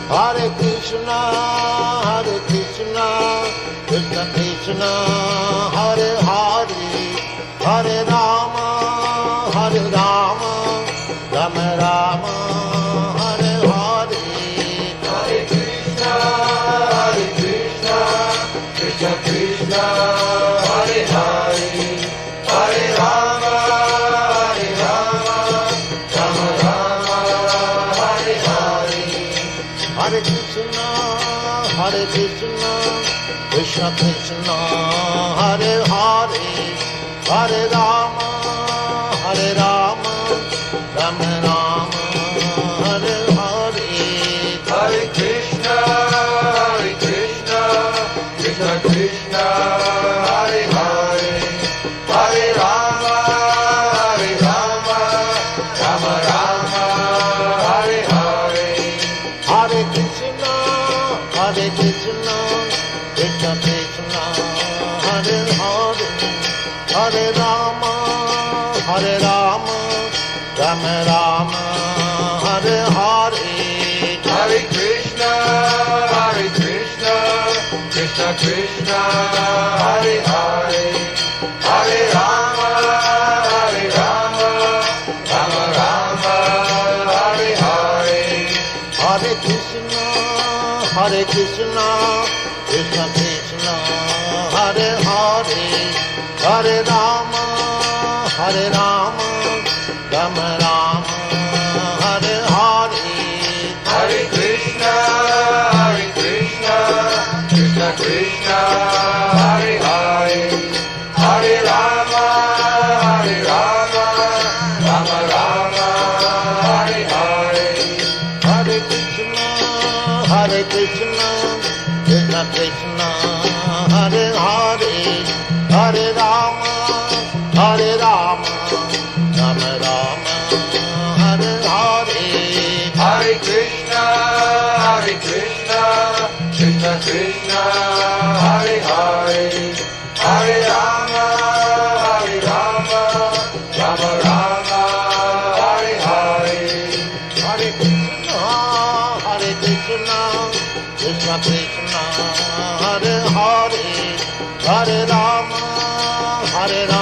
Hare Krishna, Krishna Krishna, Hare Hare, Hare Rama, Rama Rama, Hare Hare. Hare Krishna, Krishna Krishna, Hare Hare, Hare Rama, Rama Rama, Hare Hare. Hare Krishna, Krishna Krishna, Hare Hare, Hare Rama, Rama Rama, Hare Hare. Hare Krishna, Krishna Krishna, Hare Hare, Hare Rama, Rama Rama, Hare Hare. Hare Krishna, Krishna Krishna, Hare Hare, Hare Rama, Rama Rama, Hare Hare. Hare Krishna, Krishna Krishna, Hare Hare, Hare Rama, Rama Rama, Hare Hare. Hare Krishna, Krishna Krishna, Hare Hare, Hare Rama, Rama Rama, Hare Hare. Hare Krishna, Krishna Krishna, Hare Hare, Hare Rama, Rama Rama, Hare Hare. Hare Krishna, Krishna Krishna, Hare Hare, Hare Rama, Rama Rama, Hare Hare. Hare Krishna, Krishna Krishna, Hare Hare, Hare Rama, Rama Rama, Hare Hare. Hare Krishna, Krishna Krishna, Hare Hare, Hare Rama, Rama